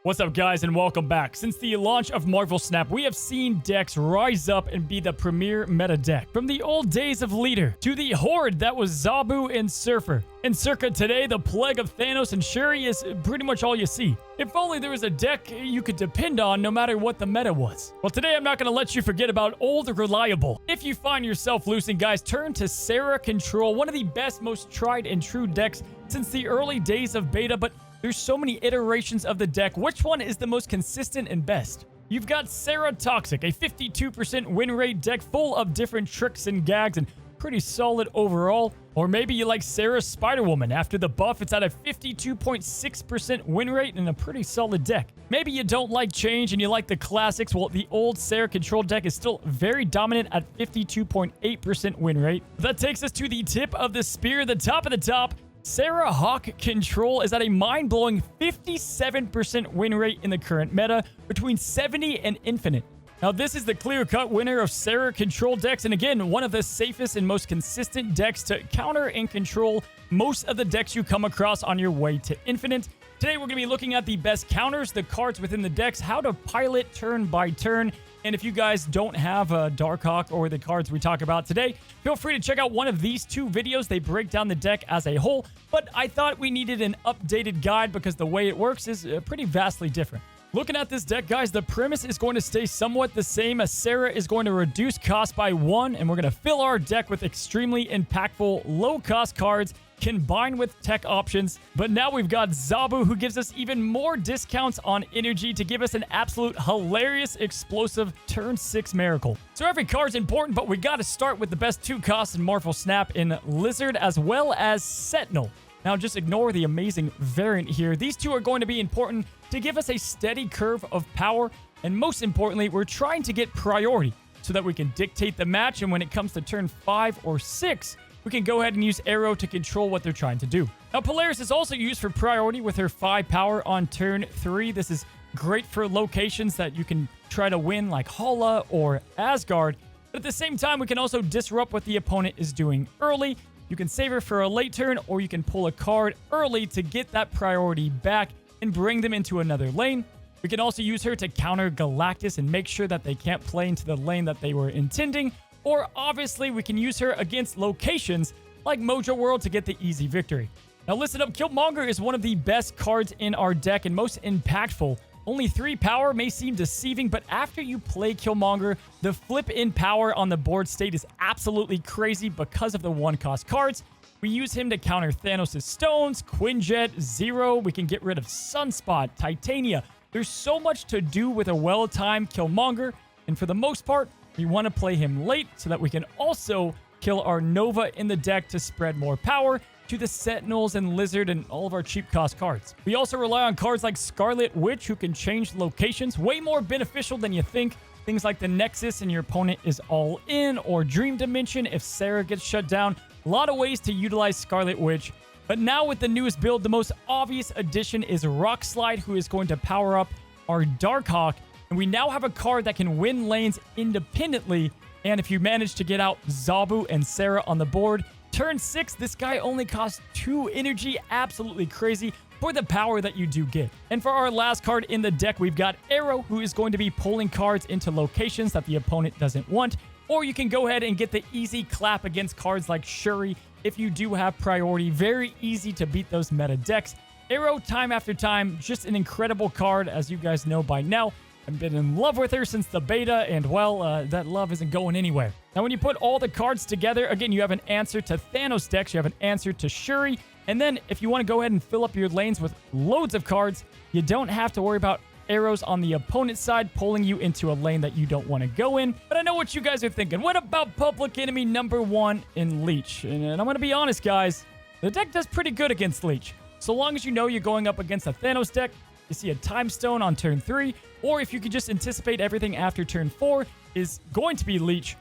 What's up, guys, and welcome back. Since the launch of Marvel Snap, we have seen decks rise up and be the premier meta deck. From the old days of Leader to the horde that was Zabu and Surfer. And circa today, the plague of Thanos and Shuri is pretty much all you see. If only there was a deck you could depend on no matter what the meta was. Well, today I'm not going to let you forget about Old Reliable. If you find yourself losing, guys, turn to Sera Control, one of the best, most tried and true decks since the early days of beta, but there's so many iterations of the deck. Which one is the most consistent and best? You've got Sera Toxic, a 52% win rate deck full of different tricks and gags and pretty solid overall. Or maybe you like Sera Spider-Woman. After the buff, it's at a 52.6% win rate and a pretty solid deck. Maybe you don't like change and you like the classics. Well, the old Sera Control deck is still very dominant at 52.8% win rate. That takes us to the tip of the spear, the top of the top. Sera Hawk Control is at a mind-blowing 57% win rate in the current meta, between 70 and infinite. Now, this is the clear-cut winner of Sera Control decks, and again, one of the safest and most consistent decks to counter and control most of the decks you come across on your way to infinite. Today, we're going to be looking at the best counters, the cards within the decks, how to pilot turn by turn. And if you guys don't have Darkhawk or the cards we talk about today, feel free to check out one of these two videos. They break down the deck as a whole, but I thought we needed an updated guide because the way it works is pretty vastly different. Looking at this deck, guys, the premise is going to stay somewhat the same, as Sera is going to reduce cost by 1, and we're going to fill our deck with extremely impactful low-cost cards combined with tech options. But now we've got Zabu, who gives us even more discounts on energy to give us an absolute hilarious, explosive turn 6 miracle. So every card's important, but we got to start with the best 2 costs in Marvel Snap in Lizard as well as Sentinel. Now, just ignore the amazing variant here. These two are going to be important to give us a steady curve of power, and most importantly, we're trying to get priority so that we can dictate the match, and when it comes to turn 5 or 6, we can go ahead and use Aero to control what they're trying to do. Now, Polaris is also used for priority with her 5 power on turn 3. This is great for locations that you can try to win, like Hala or Asgard, but at the same time, we can also disrupt what the opponent is doing early. You can save her for a late turn, or you can pull a card early to get that priority back and bring them into another lane. We can also use her to counter Galactus and make sure that they can't play into the lane that they were intending. Or obviously, we can use her against locations like Mojo World to get the easy victory. Now listen up, Killmonger is one of the best cards in our deck and most impactful. Only 3 power may seem deceiving, but after you play Killmonger, the flip in power on the board state is absolutely crazy because of the 1-cost cards. We use him to counter Thanos' stones, Quinjet, Zero. We can get rid of Sunspot, Titania. There's so much to do with a well-timed Killmonger, and for the most part, we want to play him late so that we can also kill our Nova in the deck to spread more power to the Sentinels and Lizard and all of our cheap cost cards. We also rely on cards like Scarlet Witch, who can change locations, way more beneficial than you think. Things like the Nexus and your opponent is all in, or Dream Dimension if Sera gets shut down. A lot of ways to utilize Scarlet Witch. But now with the newest build, the most obvious addition is Rock Slide, who is going to power up our Darkhawk. And we now have a card that can win lanes independently. And if you manage to get out Zabu and Sera on the board, turn 6, this guy only costs 2 energy. Absolutely crazy for the power that you do get. And for our last card in the deck, we've got Aero, who is going to be pulling cards into locations that the opponent doesn't want. Or you can go ahead and get the easy clap against cards like Shuri if you do have priority. Very easy to beat those meta decks. Aero, time after time, just an incredible card, as you guys know by now. I've been in love with her since the beta, and well, that love isn't going anywhere. Now, when you put all the cards together, again, you have an answer to Thanos decks, you have an answer to Shuri, and then if you want to go ahead and fill up your lanes with loads of cards, you don't have to worry about arrows on the opponent's side pulling you into a lane that you don't want to go in. But I know what you guys are thinking. What about public enemy number 1 in Leech? And I'm going to be honest, guys, the deck does pretty good against Leech. So long as you know you're going up against a Thanos deck, you see a Time Stone on turn 3, or if you could just anticipate everything after turn 4 is going to be Leech,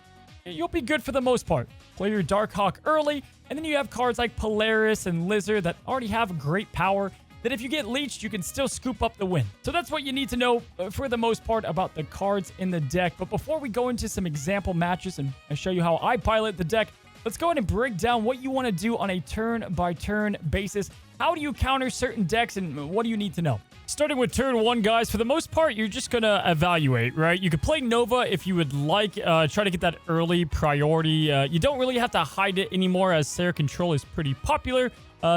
you'll be good for the most part. Play your Darkhawk early, and then you have cards like Polaris and Lizard that already have great power, that if you get leeched, you can still scoop up the win. So that's what you need to know for the most part about the cards in the deck. But before we go into some example matches and show you how I pilot the deck, let's go ahead and break down what you want to do on a turn-by-turn basis how do you counter certain decks and what do you need to know? Starting with turn 1, guys, for the most part, you're just going to evaluate, right? You could play Nova if you would like, try to get that early priority. You don't really have to hide it anymore as Sera control is pretty popular.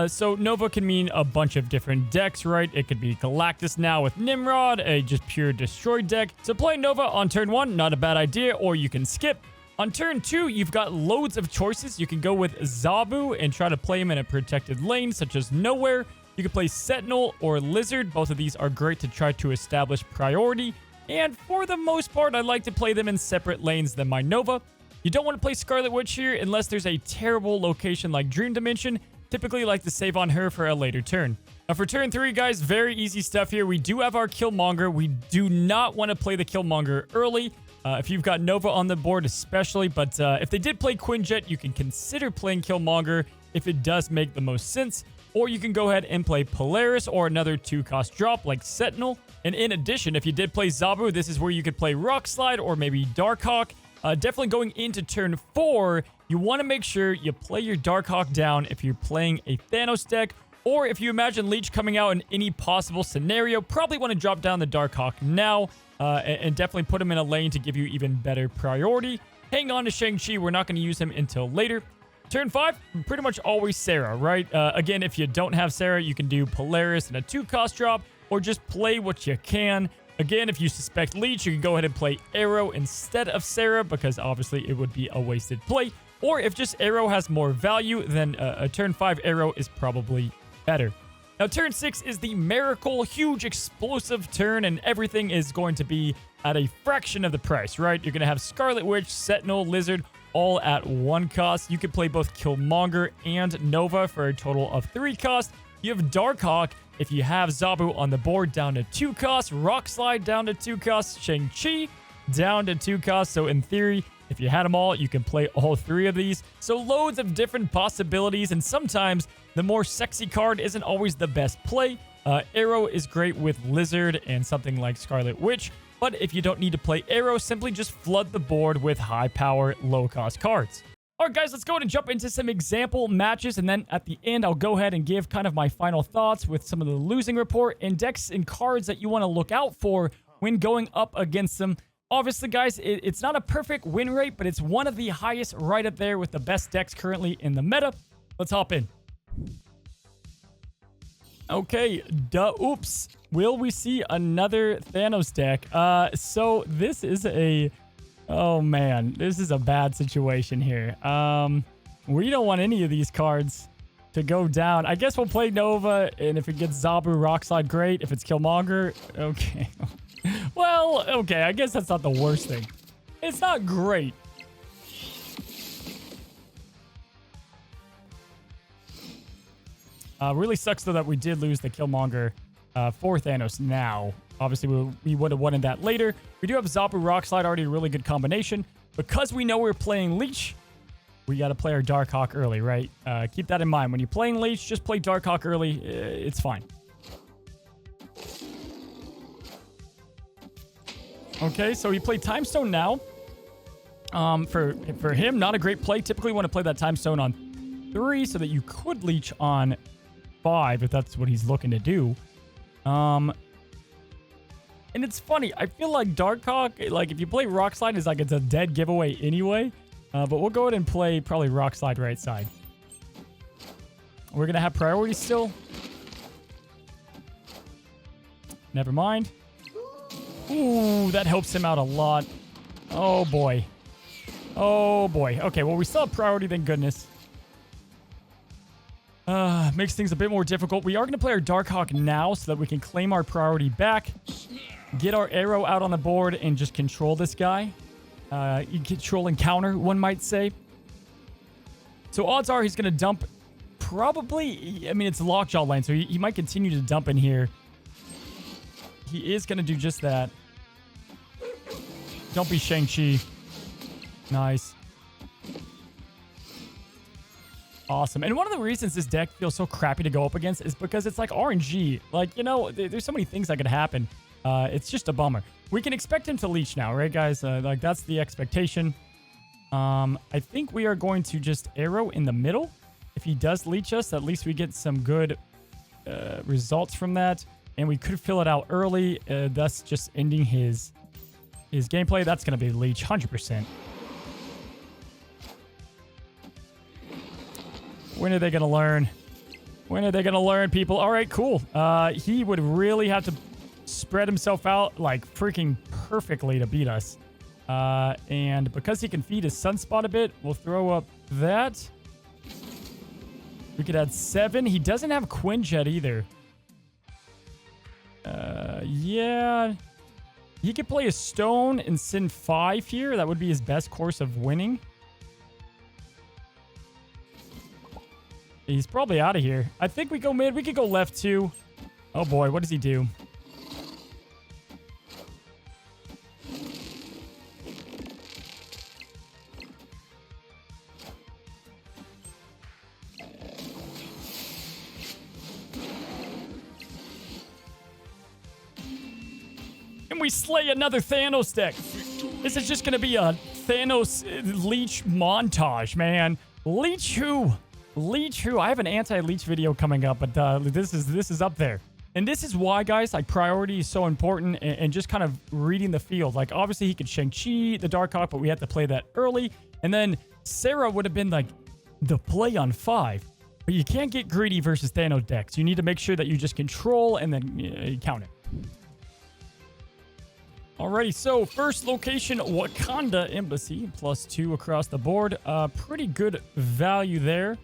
So Nova can mean a bunch of different decks, right? It could be Galactus now with Nimrod, a just pure destroy deck. So play Nova on turn 1, not a bad idea, or you can skip. On turn 2, you've got loads of choices. You can go with Zabu and try to play him in a protected lane, such as Nowhere. You can play Sentinel or Lizard. Both of these are great to try to establish priority. And for the most part, I like to play them in separate lanes than my Nova. You don't want to play Scarlet Witch here unless there's a terrible location like Dream Dimension. Typically like to save on her for a later turn. Now for turn 3, guys, very easy stuff here. We do have our Killmonger. We do not want to play the Killmonger early. If you've got Nova on the board especially, but if they did play Quinjet, you can consider playing Killmonger if it does make the most sense. Or you can go ahead and play Polaris or another 2-cost drop like Sentinel. And in addition, if you did play Zabu, this is where you could play Rock Slide or maybe Darkhawk. Definitely going into turn 4, you want to make sure you play your Darkhawk down if you're playing a Thanos deck. Or if you imagine Leech coming out in any possible scenario, probably want to drop down the Darkhawk now. And definitely put him in a lane to give you even better priority. Hang on to Shang-Chi. We're not going to use him until later. Turn 5, pretty much always Sera, right? Again, if you don't have Sera, you can do Polaris and a 2-cost drop, or just play what you can. Again, if you suspect Leech, you can go ahead and play Aero instead of Sera, because obviously it would be a wasted play. Or if just Aero has more value, then a turn 5 Aero is probably better. Now, turn 6 is the miracle, huge, explosive turn, and everything is going to be at a fraction of the price, right? You're going to have Scarlet Witch, Sentinel, Lizard, all at 1 cost. You can play both Killmonger and Nova for a total of 3 cost. You have Darkhawk if you have Zabu on the board down to 2 costs, Rock Slide down to 2 costs, Shang-Chi down to 2 costs. So in theory, if you had them all, you can play all 3 of these. So loads of different possibilities, and sometimes the more sexy card isn't always the best play. Aero is great with Lizard and something like Scarlet Witch, but if you don't need to play Aero, simply just flood the board with high power, low cost cards. All right, guys, let's go ahead and jump into some example matches, and then at the end, I'll go ahead and give kind of my final thoughts with some of the losing report and decks and cards that you want to look out for when going up against them. Obviously, guys, it's not a perfect win rate, but it's one of the highest right up there with the best decks currently in the meta. Let's hop in. Okay, DaOpps. Will we see another Thanos deck? So this is a... Oh, man. This is a bad situation here. We don't want any of these cards to go down. I guess we'll play Nova, and if it gets Zabu, Rockslide, great. If it's Killmonger, okay. Well, okay, I guess that's not the worst thing. It's not great. Really sucks, though, that we did lose the Killmonger for Thanos now. Obviously, we would have wanted that later. We do have Zabu Rockslide, already a really good combination. Because we know we're playing Leech, we got to play our Darkhawk early, right? Keep that in mind. When you're playing Leech, just play Darkhawk early. It's fine. Okay, so he played Time Stone now. For him, not a great play. Typically, want to play that Time Stone on 3 so that you could Leech on 5 if that's what he's looking to do. And it's funny. I feel like Darkhawk, like if you play Rockslide, it's like it's a dead giveaway anyway. But we'll go ahead and play probably Rockslide right side. We're going to have priority still. Never mind. Ooh, that helps him out a lot. Oh, boy. Oh, boy. Okay, well, we still have priority, thank goodness. Makes things a bit more difficult. We are going to play our Darkhawk now so that we can claim our priority back. Get our Aero out on the board and just control this guy. Control and counter, one might say. So odds are he's going to dump probably... I mean, it's a Lockjaw lane, so he might continue to dump in here. He is going to do just that. Don't be Shang-Chi. Nice. Awesome. And one of the reasons this deck feels so crappy to go up against is because it's like RNG. Like, you know, there's so many things that could happen. It's just a bummer. We can expect him to Leech now, right, guys? Like, that's the expectation. I think we are going to just Aero in the middle. If he does Leech us, at least we get some good results from that. And we could fill it out early, thus just ending his gameplay. That's going to be Leech, 100%. When are they going to learn? When are they going to learn, people? All right, cool. He would really have to spread himself out like freaking perfectly to beat us. And because he can feed his sunspot a bit, we'll throw up that. We could add 7. He doesn't have Quinjet either. Yeah. He could play a stone and send 5 here. That would be his best course of winning. He's probably out of here. I think we go mid. We could go left too. Oh boy, what does he do? And we slay another Thanos deck. This is just going to be a Thanos Leech montage, man. Leech who? Leech who? I have an anti-Leech video coming up, but this is up there. And this is why, guys, like, priority is so important, and just kind of reading the field. Like, obviously, he could Shang-Chi, the Darkhawk, but we had to play that early. And then Sera would have been, like, the play on 5. But you can't get greedy versus Thanos decks. You need to make sure that you just control and then count it. Alrighty, so first location, Wakanda Embassy, +2 across the board. Pretty good value there.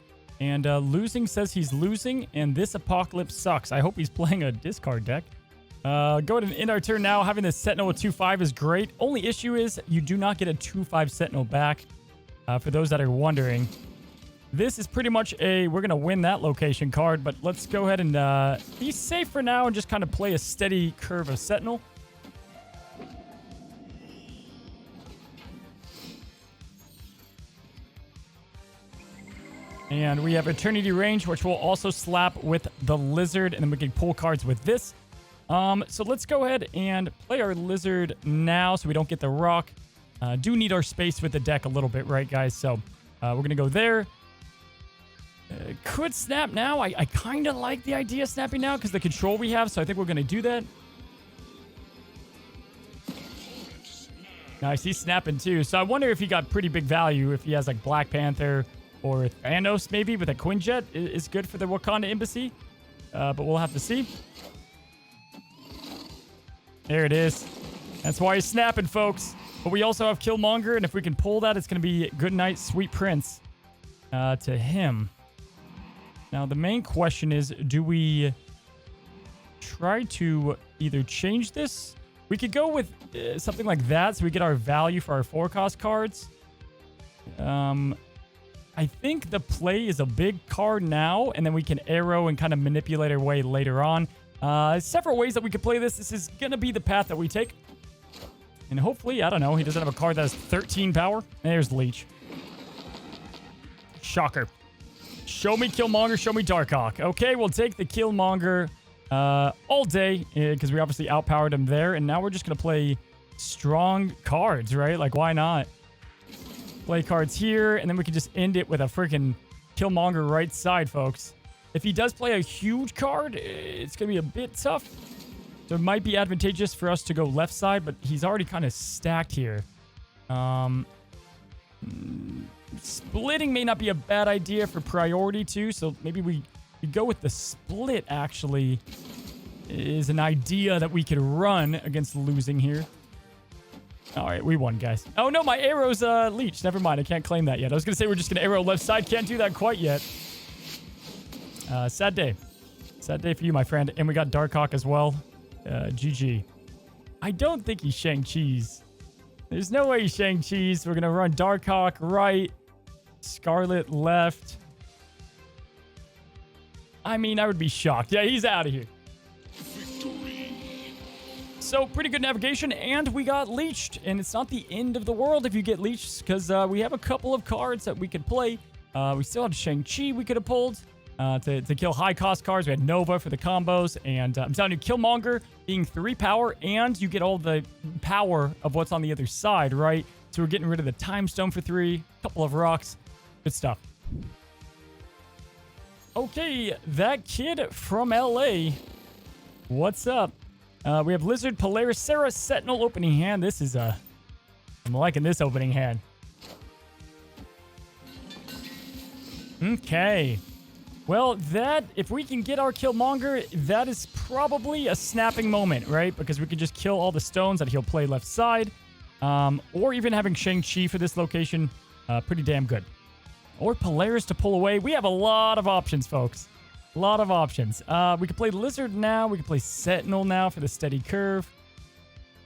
And losing says he's losing, and this Apocalypse sucks. I hope he's playing a discard deck. Go ahead and end our turn now. Having this Sentinel with 2/5 is great. Only issue is you do not get a 2/5 Sentinel back, for those that are wondering. This is pretty much we're going to win that location card, but let's go ahead and be safe for now and just kind of play a steady curve of Sentinel. And we have Eternity Range, which we'll also slap with the Lizard, and then we can pull cards with this. So let's go ahead and play our Lizard now so we don't get the Rock. Do need our space with the deck a little bit, right, guys? So we're going to go there. Could snap now. I kind of like the idea of snapping now because the control we have, so I think we're going to do that. Nice, he's snapping too. So I wonder if he got pretty big value, if he has like Black Panther or Thanos maybe with a Quinjet is good for the Wakanda Embassy. But we'll have to see. There it is. That's why he's snapping, folks. But we also have Killmonger, and if we can pull that, it's going to be Good Night, Sweet Prince to him. Now, the main question is, do we try to either change this? We could go with something like that so we get our value for our forecast cards. I think the play is a big card now, and then we can Aero and kind of manipulate our way later on. Several ways that we could play this. This is going to be the path that we take. And hopefully, I don't know, he doesn't have a card that has 13 power. There's Leech. Shocker. Show me Killmonger, show me Darkhawk. Okay, we'll take the Killmonger all day because we obviously outpowered him there. And now we're just going to play strong cards, right? Like, why not? Play cards here, and then we can just end it with a freaking Killmonger right side, folks. If he does play a huge card, it's going to be a bit tough. So it might be advantageous for us to go left side, but he's already kind of stacked here. Splitting may not be a bad idea for priority too, so maybe we go with the split, actually, is an idea that we could run against losing here. All right, we won, guys. Oh, no, my Aero's Leech. Never mind, I can't claim that yet. I was going to say we're just going to Aero left side. Can't do that quite yet. Sad day. Sad day for you, my friend. And we got Darkhawk as well. GG. I don't think he's Shang-Chi's. There's no way he's Shang-Chi's. We're going to run Darkhawk right. Scarlet left. I mean, I would be shocked. Yeah, he's out of here. So, pretty good navigation, and we got leeched. And it's not the end of the world if you get leeched, because we have a couple of cards that we could play. We still have Shang-Chi we could have pulled to kill high-cost cards. We had Nova for the combos, and I'm telling you, Killmonger being 3 power, and you get all the power of what's on the other side, right? So we're getting rid of the Time Stone for 3, a couple of rocks. Good stuff. Okay, that kid from LA. What's up? We have Lizard, Polaris, Sera, Sentinel opening hand. This is I'm liking this opening hand. Okay. Well, if we can get our Killmonger, that is probably a snapping moment, right? Because we can just kill all the stones that he'll play left side. Or even having Shang-Chi for this location, pretty damn good. Or Polaris to pull away. We have a lot of options, folks. A lot of options. We can play Lizard now. We can play Sentinel now for the steady curve.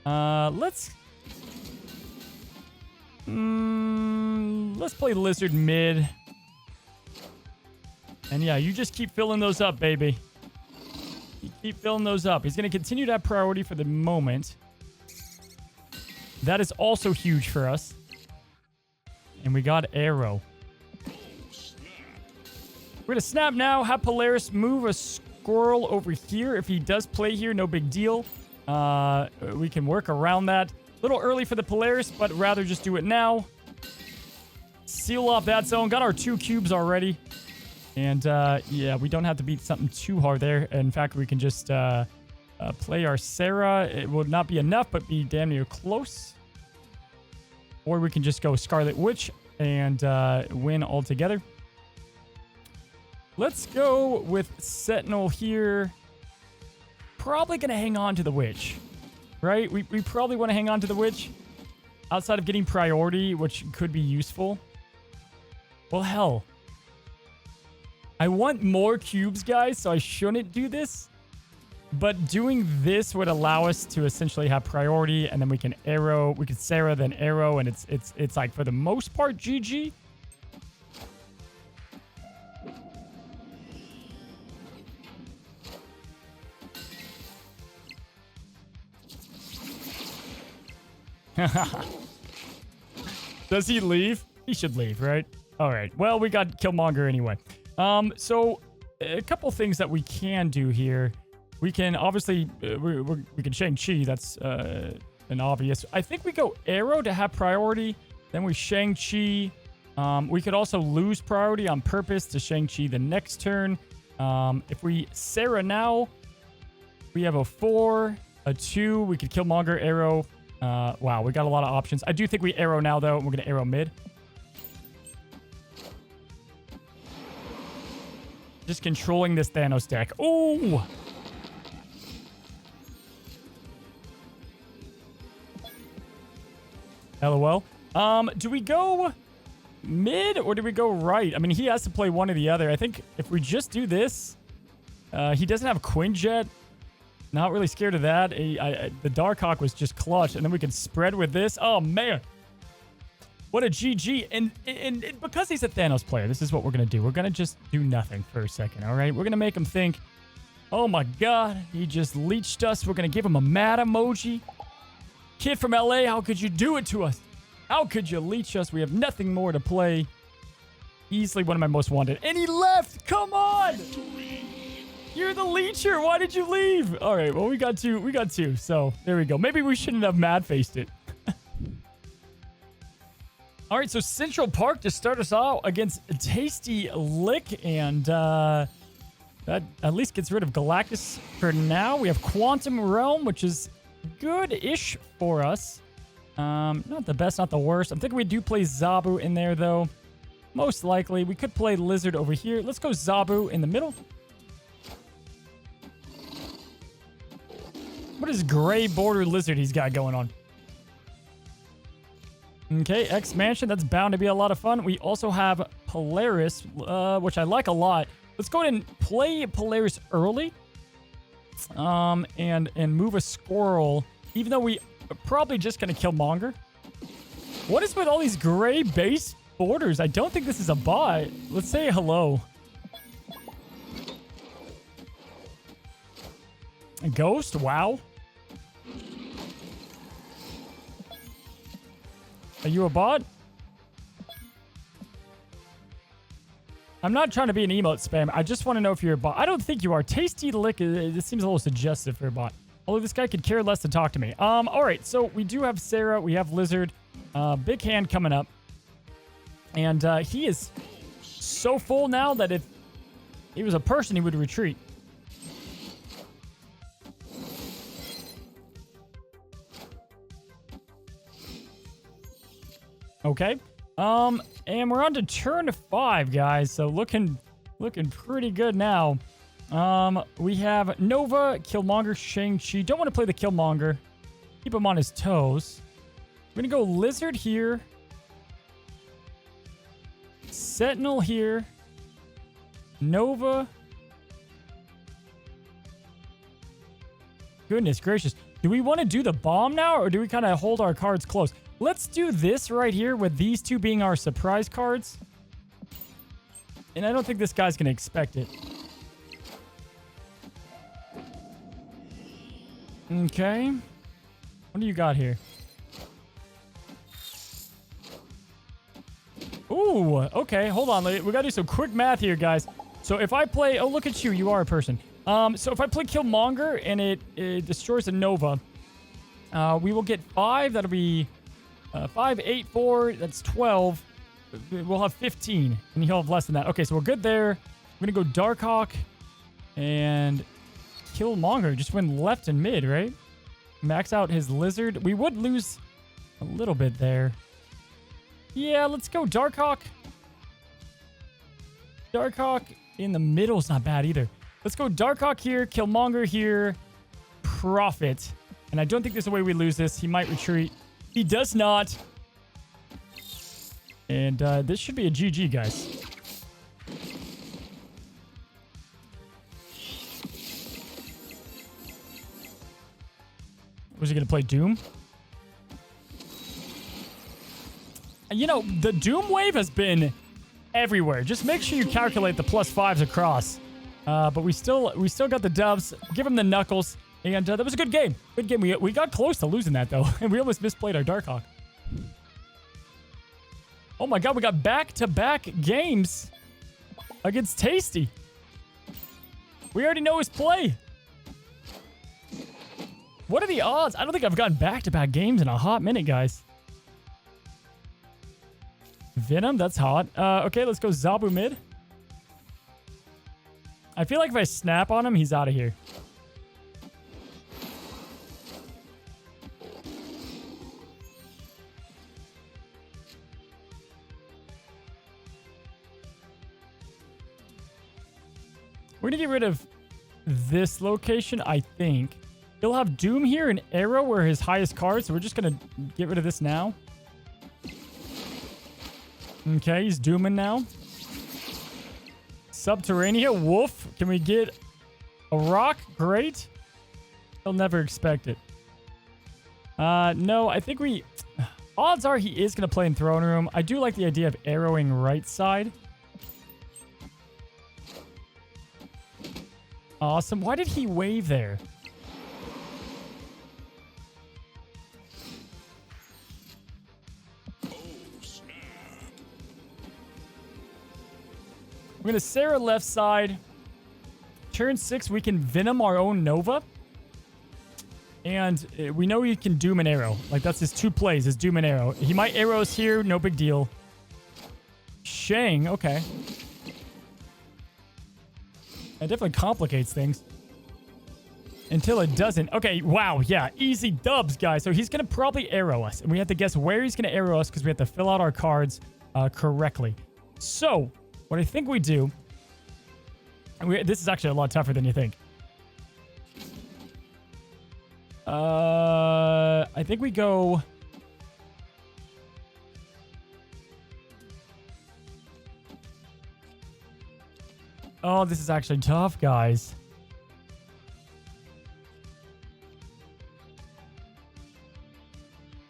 Let's play Lizard mid. And yeah, you just keep filling those up, baby. You keep filling those up. He's going to continue to have priority for the moment. That is also huge for us. And we got Aero. We're going to snap now. Have Polaris move a squirrel over here. If he does play here, no big deal. We can work around that. A little early for the Polaris, but rather just do it now. Seal off that zone. Got our 2 cubes already. And, yeah, we don't have to beat something too hard there. In fact, we can just play our Sera. It would not be enough, but be damn near close. Or we can just go Scarlet Witch and win altogether. Let's go with Sentinel here. Probably going to hang on to the Witch, right? We probably want to hang on to the Witch outside of getting priority, which could be useful. Well, hell. I want more cubes, guys, so I shouldn't do this. But doing this would allow us to essentially have priority, and then we can Aero. We can Sera, then Aero, and it's like, for the most part, GG. Does he leave? He should leave, right? All right. Well, we got Killmonger anyway. So a couple things that we can do here. We can obviously we can Shang-Chi. That's an obvious. I think we go Aero to have priority. Then we Shang-Chi. We could also lose priority on purpose to Shang-Chi the next turn. If we Sera now, we have a 4, a 2. We could Killmonger, Aero. Wow, we got a lot of options. I do think we Aero now, though. We're going to Aero mid. Just controlling this Thanos deck. Ooh! LOL. Do we go mid or do we go right? I mean, he has to play one or the other. I think if we just do this, he doesn't have Quinjet. Not really scared of that. The Darkhawk was just clutch, and then we can spread with this. Oh, man. What a GG. And because he's a Thanos player, this is what we're going to do. We're going to just do nothing for a second, all right? We're going to make him think, oh, my God, he just leeched us. We're going to give him a mad emoji. Kid from LA, how could you do it to us? How could you leech us? We have nothing more to play. Easily one of my most wanted. And he left. Come on. You're the leecher. Why did you leave? All right, well, we got two. We got 2. So there we go. Maybe we shouldn't have mad-faced it. All right, so Central Park to start us out against TastyLick, and that at least gets rid of Galactus for now. We have Quantum Realm, which is good-ish for us. Not the best, not the worst. I'm thinking we do play Zabu in there, though. Most likely. We could play Lizard over here. Let's go Zabu in the middle. What is gray border Lizard he's got going on? Okay, X-Mansion. That's bound to be a lot of fun. We also have Polaris, which I like a lot. Let's go ahead and play Polaris early. And move a squirrel, even though we are probably just going to kill Killmonger. What is with all these gray base borders? I don't think this is a bot. Let's say hello. A ghost? Wow. Are you a bot? I'm not trying to be an emote spam. I just want to know if you're a bot. I don't think you are. TastyLick, it seems a little suggestive for a bot. Although this guy could care less to talk to me. All right, so we do have Sera. We have Lizard. Big hand coming up. And he is so full now that if He was a person, he would retreat. Okay. And we're on to turn 5, guys. So looking pretty good now. We have Nova, Killmonger, Shang-Chi. Don't want to play the Killmonger. Keep him on his toes. We're going to go Lizard here. Sentinel here. Nova. Goodness gracious. Do we want to do the bomb now, or do we kind of hold our cards close? Let's do this right here with these two being our surprise cards. And I don't think this guy's going to expect it. Okay. What do you got here? Ooh, okay. Hold on. We got to do some quick math here, guys. So if I play... Oh, look at you. You are a person. So if I play Killmonger and it destroys a Nova, we will get 5. That'll be 5, 8, 4. That's 12. We'll have 15. And he'll have less than that. Okay, so we're good there. We're going to go Darkhawk and Killmonger. Just went left and mid, right? Max out his Lizard. We would lose a little bit there. Yeah, let's go Darkhawk. Darkhawk in the middle is not bad either. Let's go Darkhawk here, Killmonger here, Prophet. And I don't think there's a way we lose this. He might retreat. He does not. And this should be a GG, guys. Was he going to play Doom? You know, the Doom wave has been everywhere. Just make sure you calculate the +5s across. But we still got the dubs. Give him the knuckles. And that was a good game. Good game. We got close to losing that, though. And we almost misplayed our Darkhawk. Oh my god, we got back-to-back games against Tasty. We already know his play. What are the odds? I don't think I've gotten back-to-back games in a hot minute, guys. Venom, that's hot. Okay, let's go Zabu mid. I feel like if I snap on him, he's out of here. We're going to get rid of this location, I think. He'll have Doom here and Aero were his highest cards, so we're just going to get rid of this now. Okay, he's Dooming now. Subterranea, Wolf. Can we get a rock? Great. He'll never expect it. No, I think we... Odds are he is going to play in Throne Room. I do like the idea of arrowing right side. Awesome. Why did he wave there? We're going to Sera left side. Turn 6, we can Venom our own Nova. And we know he can Doom and Aero. Like, that's his 2 plays, is Doom and Aero. He might Aero us here, no big deal. Shang, okay. That definitely complicates things. Until it doesn't. Okay, wow, yeah. Easy dubs, guys. So he's going to probably Aero us. And we have to guess where he's going to Aero us because we have to fill out our cards correctly. So... what I think we do... this is actually a lot tougher than you think. I think we go... Oh, this is actually tough, guys.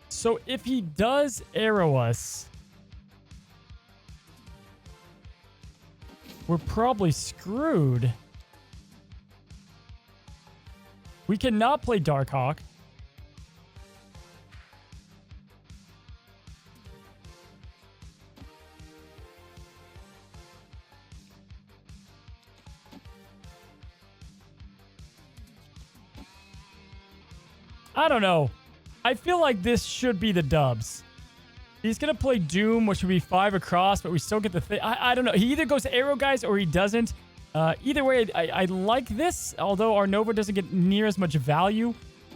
So if he does Aero us... we're probably screwed. We cannot play Darkhawk. I don't know. I feel like this should be the dubs. He's going to play Doom, which would be 5 across, but we still get the thing. I don't know. He either goes to Aero, guys, or he doesn't. Either way, I like this, although our Nova doesn't get near as much value.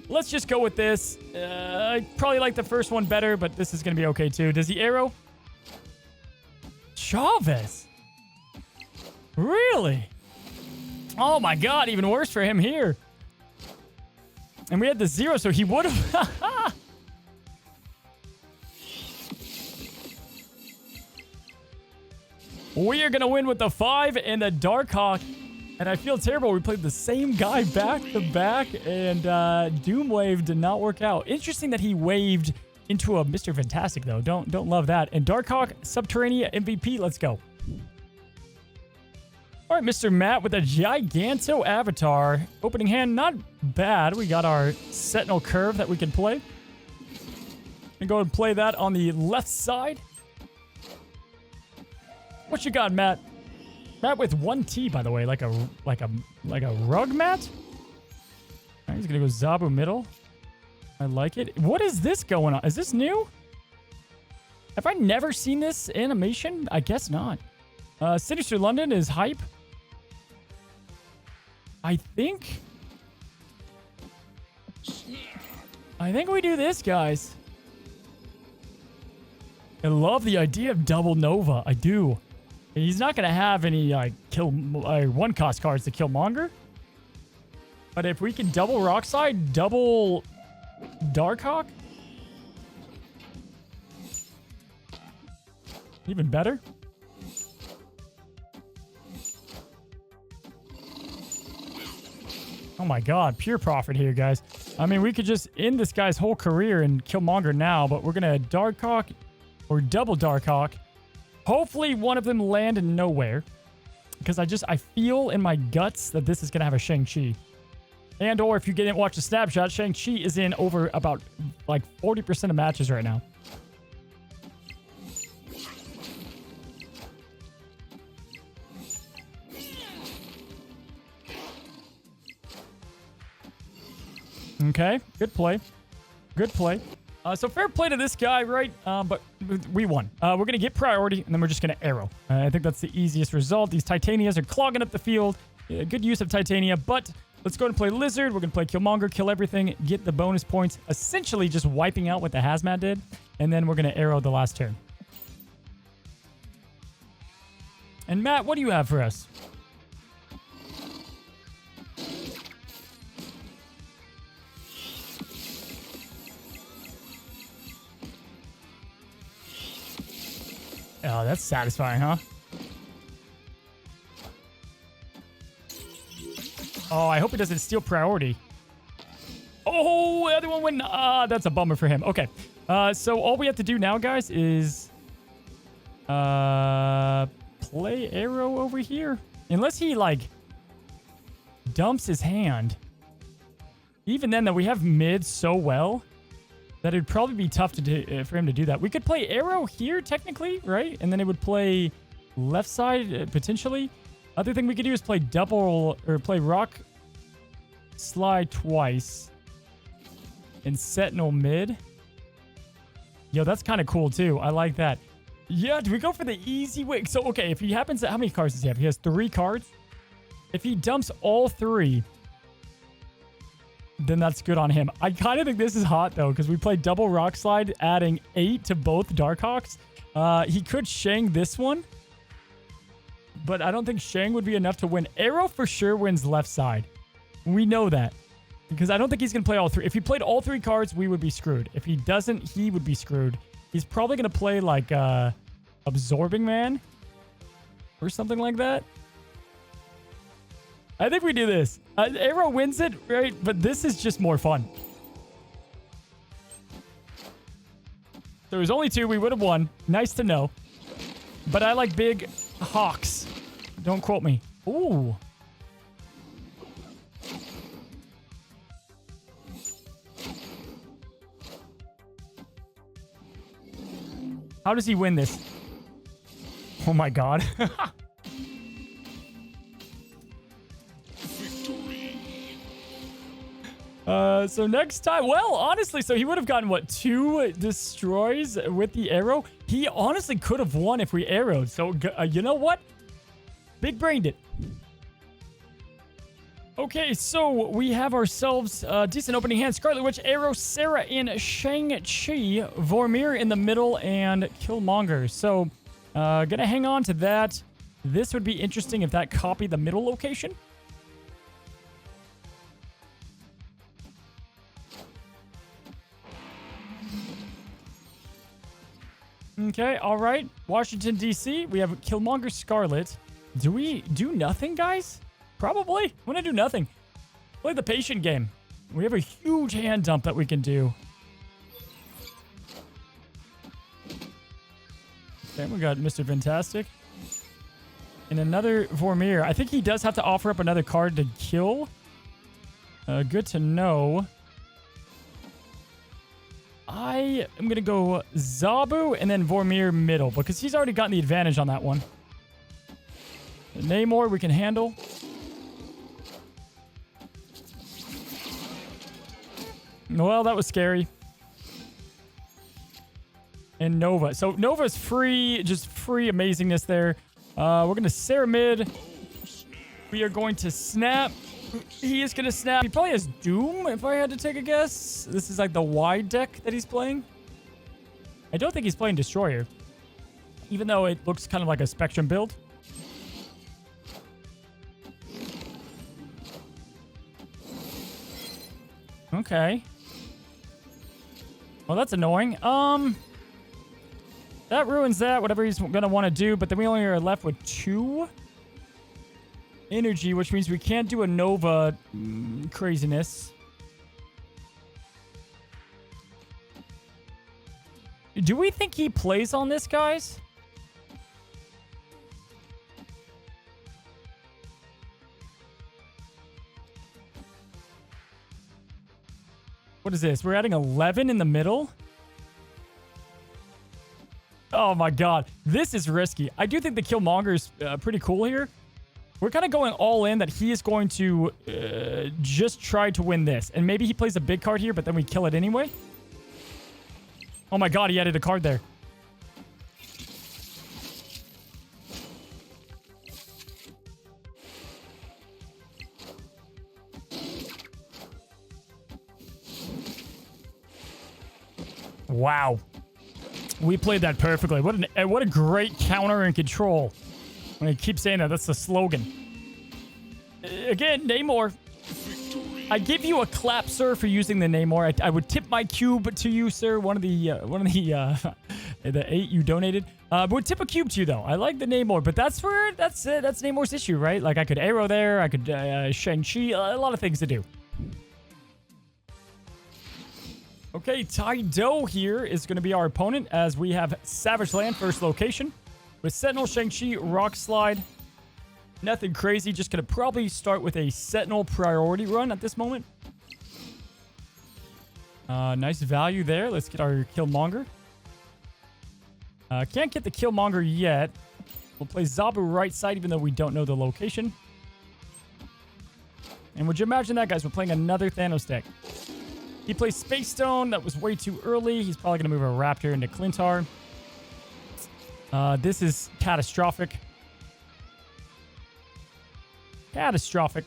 Let's just go with this. I probably like the first one better, but this is going to be okay too. Does he Aero? Chavez. Really? Oh my god, even worse for him here. And we had the 0, so he would have... We are going to win with the 5 and the Darkhawk. And I feel terrible. We played the same guy back to back, and Doomwave did not work out. Interesting that he waved into a Mr. Fantastic, though. Don't love that. And Darkhawk, Subterranea MVP. Let's go. All right, Mr. Matt with a Giganto Avatar. Opening hand, not bad. We got our Sentinel Curve that we can play. And go and play that on the left side. What you got, Matt? Matt with 1 T, by the way, like a rug mat. All right, he's gonna go Zabu middle. I like it. What is this going on? Is this new? Have I never seen this animation? I guess not. Sinister London is hype. I think we do this, guys. I love the idea of double Nova. I do. He's not going to have any one-cost cards to Killmonger. But if we can double Rockside, double Darkhawk, even better. Oh my god, pure profit here, guys. I mean, we could just end this guy's whole career and Killmonger now, but we're going to Darkhawk or double Darkhawk. Hopefully one of them land in nowhere. Because I feel in my guts that this is going to have a Shang-Chi. And or if you didn't watch the snapshot, Shang-Chi is in over about like 40% of matches right now. Okay, good play. Good play. So fair play to this guy, right? But we won. We're going to get priority, and then we're just going to Aero. I think that's the easiest result. These Titanias are clogging up the field. Good use of Titania, but let's go and play Lizard. We're going to play Killmonger, kill everything, get the bonus points, essentially just wiping out what the Hazmat did, and then we're going to Aero the last turn. And Matt, what do you have for us? Oh, that's satisfying, huh? Oh, I hope he doesn't steal priority. Oh, the other one went. That's a bummer for him. Okay. So all we have to do now, guys, is play Aero over here. Unless he, like, dumps his hand. Even then, though, we have mid so well that it'd probably be tough to do, for him to do that. We could play Aero here, technically, right? And then it would play left side, potentially. Other thing we could do is play double, or play Rock Slide twice. And Sentinel mid. Yo, that's kind of cool, too. I like that. Yeah, do we go for the easy way? So, okay, if he happens to... How many cards does he have? He has 3 cards. If he dumps all 3... then that's good on him. I kind of think this is hot, though, because we played double Rock Slide, adding 8 to both Darkhawks. He could Shang this one, but I don't think Shang would be enough to win. Aero for sure wins left side. We know that, because I don't think he's going to play all 3. If he played all 3 cards, we would be screwed. If he doesn't, he would be screwed. He's probably going to play, like, Absorbing Man or something like that. I think we do this. Aero wins it, right? But this is just more fun. So there's only 2. We would have won. Nice to know. But I like big hawks. Don't quote me. Ooh. How does he win this? Oh my god. So next time, well, honestly, so he would have gotten, what, 2 destroys with the Aero? He honestly could have won if we Aeroed. So, you know what? Big brained it. Okay, so we have ourselves a decent opening hand. Scarlet Witch, Aero, Sera, and Shang-Chi. Vormir in the middle, and Killmonger. So, gonna hang on to that. This would be interesting if that copied the middle location. Okay, alright. Washington, D.C. We have Killmonger, Scarlet. Do we do nothing, guys? Probably. I'm gonna do nothing. Play the patient game. We have a huge hand dump that we can do. Okay, we got Mr. Fantastic. And another Vormir. I think he does have to offer up another card to kill. Good to know. I am going to go Zabu and then Vormir middle because he's already gotten the advantage on that one. Namor we can handle. Well, that was scary. And Nova. So Nova's free, just free amazingness there. We're going to Sera mid. We are going to snap. He is going to snap. He probably has Doom, if I had to take a guess. This is like the wide deck that he's playing. I don't think he's playing Destroyer. Even though it looks kind of like a Spectrum build. Okay. Well, that's annoying. That ruins that, whatever he's going to want to do. But then we only are left with 2 energy, which means we can't do a Nova craziness. Do we think he plays on this, guys? What is this? We're adding 11 in the middle? Oh my god. This is risky. I do think the Killmonger is pretty cool here. We're kind of going all in that he is going to just try to win this. And maybe he plays a big card here, but then we kill it anyway. Oh my god, he added a card there. Wow. We played that perfectly. What a great counter and control. I'm going to keep saying that. That's the slogan. Again, Namor. I give you a clap, sir, for using the Namor. I would tip my cube to you, sir. One of the 8 you donated. But would tip a cube to you, though. I like the Namor, but that's Namor's issue, right? Like, I could Aero there. I could Shang-Chi. A lot of things to do. Okay, Taido here is going to be our opponent as we have Savage Land, first location. With Sentinel, Shang-Chi, Rock Slide. Nothing crazy. Just going to probably start with a Sentinel priority run at this moment. Nice value there. Let's get our Killmonger. Can't get the Killmonger yet. We'll play Zabu right side even though we don't know the location. And would you imagine that, guys? We're playing another Thanos deck. He plays Space Stone. That was way too early. He's probably going to move a Raptor into Clintar. This is catastrophic. Catastrophic.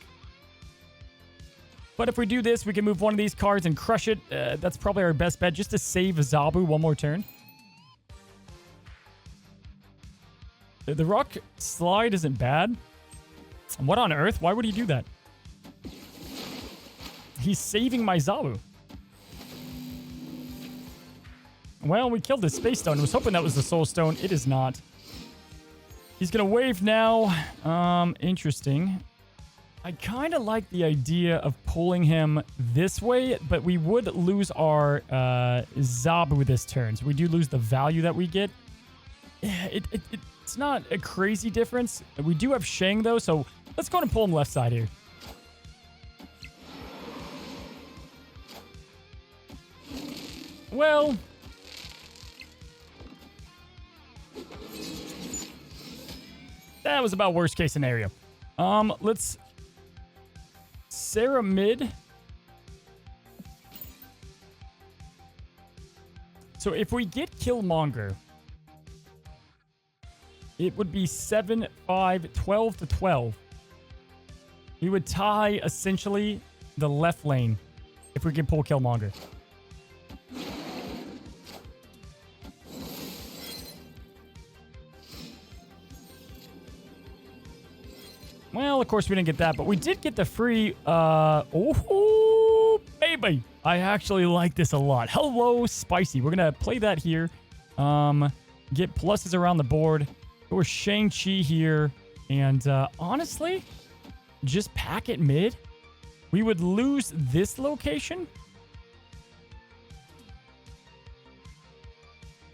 But if we do this, we can move one of these cards and crush it. That's probably our best bet, just to save Zabu one more turn. The Rock Slide isn't bad. What on earth? Why would he do that? He's saving my Zabu. Well, we killed the Space Stone. I was hoping that was the Soul Stone. It is not. He's going to wave now. Interesting. I kind of like the idea of pulling him this way, but we would lose our Zabu this turn. So we do lose the value that we get. It's not a crazy difference. We do have Shang, though, so let's go and pull him left side here. Well... that was about worst case scenario. Let's Sera mid. So if we get Killmonger, it would be 7, 5, 12 to 12. We would tie, essentially, the left lane if we can pull Killmonger. Well, of course, we didn't get that, but we did get the free, oh, baby. I actually like this a lot. Hello, Spicy. We're going to play that here. Get pluses around the board. We're Shang-Chi here. And, honestly, just pack it mid. We would lose this location.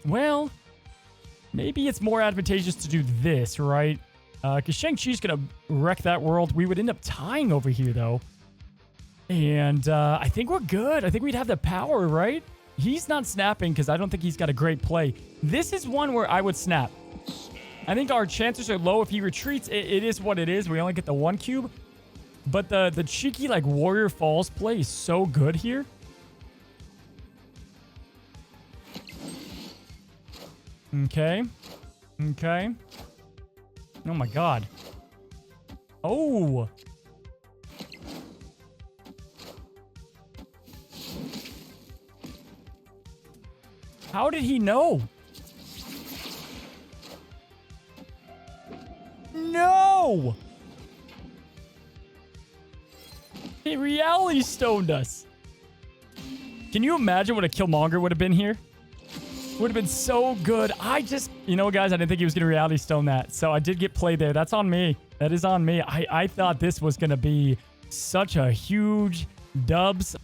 Well, maybe it's more advantageous to do this, right? Because Shang-Chi's going to wreck that world. We would end up tying over here, though. And I think we're good. I think we'd have the power, right? He's not snapping because I don't think he's got a great play. This is one where I would snap. I think our chances are low if he retreats. It is what it is. We only get the 1 cube. But the cheeky, like, Warrior Falls play is so good here. Okay. Okay. Oh my god. Oh. How did he know? No! He reality stoned us. Can you imagine what a Killmonger would have been here? Would have been so good. You know, guys, I didn't think he was going to reality stone that. So I did get played there. That's on me. That is on me. I thought this was going to be such a huge dubs.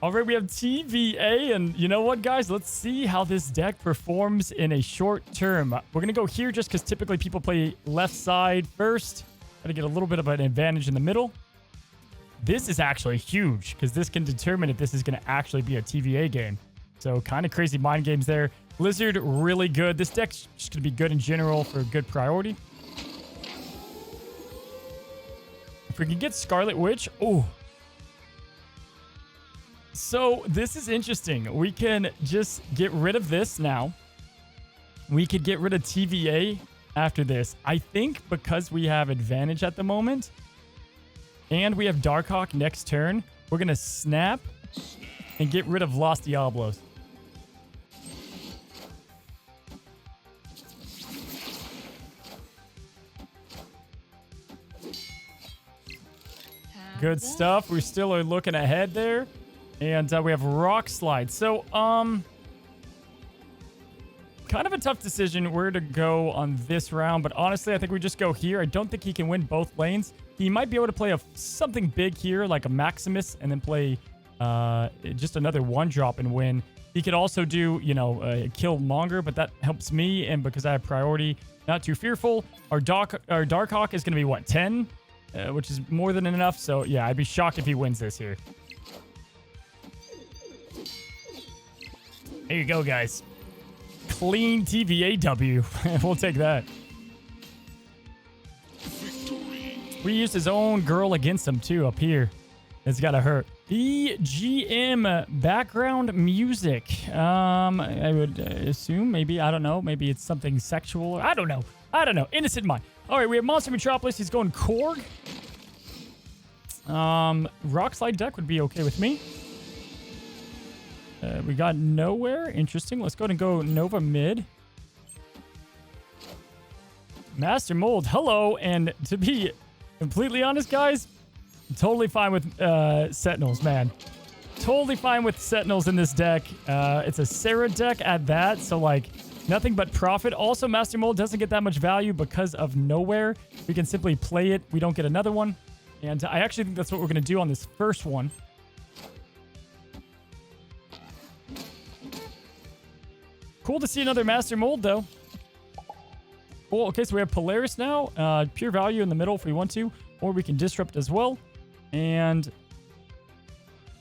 All right, we have TVA. And you know what, guys? Let's see how this deck performs in a short term. We're going to go here just because typically people play left side first. Got to get a little bit of an advantage in the middle. This is actually huge because this can determine if this is going to actually be a TVA game. So kind of crazy mind games there. Lizard, really good. This deck's just going to be good in general for good priority. If we can get Scarlet Witch. Oh. So this is interesting. We can just get rid of this now. We could get rid of TVA after this. I think because we have advantage at the moment and we have Darkhawk next turn, we're going to snap and get rid of Los Diablos. Good stuff. We still are looking ahead there. And we have Rock Slide. So, kind of a tough decision where to go on this round. But honestly, I think we just go here. I don't think he can win both lanes. He might be able to play something big here, like a Maximus, and then play just another 1-drop and win. He could also do, you know, Killmonger, but that helps me. And because I have priority, not too fearful. Our Darkhawk is going to be, what, 10? Which is more than enough. So, yeah, I'd be shocked if he wins this here. There you go, guys. Clean TVA W. We'll take that. We used his own girl against him, too, up here. It's got to hurt. BGM background music. I would assume, maybe, I don't know. Maybe it's something sexual. I don't know. Innocent mind. All right, we have Monster Metropolis. He's going Korg. Rock Slide deck would be okay with me. We got Nowhere. Interesting. Let's go ahead and go Nova mid. Master Mold. Hello. And to be completely honest, guys, totally fine with Sentinels, man. Totally fine with Sentinels in this deck. It's a Sera deck at that, so like nothing but profit. Also, Master Mold doesn't get that much value because of Nowhere. We can simply play it. We don't get another one. And I actually think that's what we're going to do on this first one. Cool to see another Master Mold, though. Cool. Okay, so we have Polaris now. Pure value in the middle if we want to. Or we can Disrupt as well. And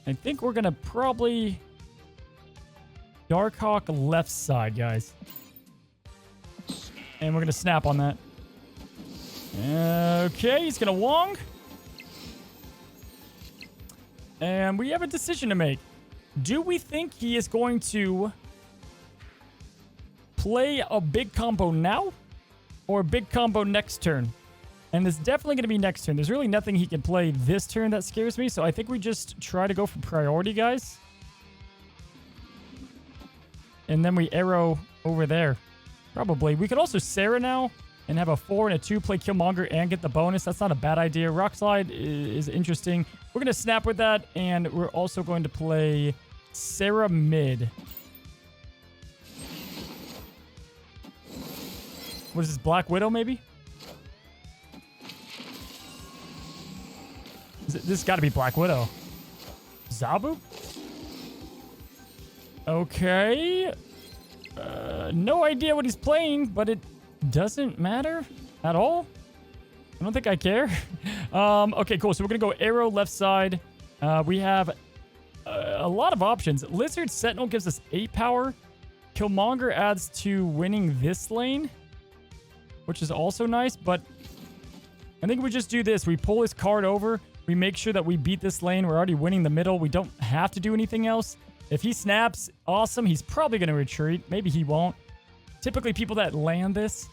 I think we're going to probably Darkhawk left side, guys. And we're going to snap on that. Okay, he's going to Wong. And we have a decision to make. Do we think he is going to play a big combo now or a big combo next turn? And it's definitely going to be next turn. There's really nothing he can play this turn that scares me. So I think we just try to go for priority, guys. And then we Aero over there. Probably. We could also Sera now and have a 4 and a 2, play Killmonger and get the bonus. That's not a bad idea. Rock Slide is interesting. We're going to snap with that, and we're also going to play Sera mid. What is this, Black Widow maybe? This got to be Black Widow. Zabu? Okay. No idea what he's playing, but it doesn't matter at all. I don't think I care. Okay, cool. So we're going to go Aero left side. We have a lot of options. Lizard Sentinel gives us 8 power. Killmonger adds to winning this lane, which is also nice, but I think we just do this. We pull his card over. We make sure that we beat this lane. We're already winning the middle. We don't have to do anything else. If he snaps, awesome. He's probably going to retreat. Maybe he won't. Typically, people that land this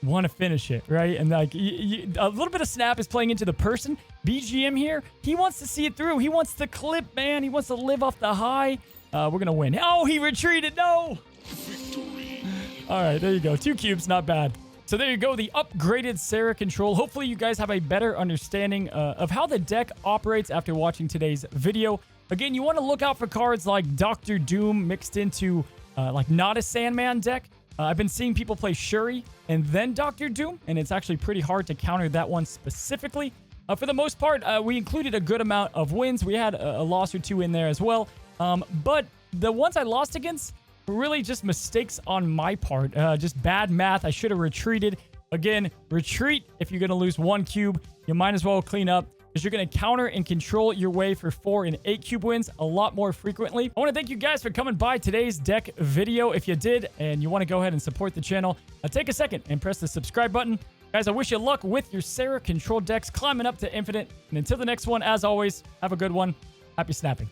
want to finish it, right? And like a little bit of snap is playing into the person. BGM here, he wants to see it through. He wants the clip, man. He wants to live off the high. We're going to win. Oh, he retreated. No. Victory. All right, there you go. 2 cubes, not bad. So there you go, the upgraded Sera control. Hopefully you guys have a better understanding of how the deck operates after watching today's video. Again, you want to look out for cards like Dr. Doom mixed into like not a Sandman deck. I've been seeing people play Shuri and then Dr. Doom, and it's actually pretty hard to counter that one specifically. For the most part, we included a good amount of wins. We had a loss or 2 in there as well. But the ones I lost against were really just mistakes on my part. Just bad math. I should have retreated. Again, retreat if you're going to lose 1 cube. You might as well clean up, because you're going to counter and control your way for 4 and 8 cube wins a lot more frequently. I want to thank you guys for coming by today's deck video. If you did and you want to go ahead and support the channel, take a second and press the subscribe button. Guys, I wish you luck with your Sera control decks climbing up to infinite. And until the next one, as always, have a good one. Happy snapping.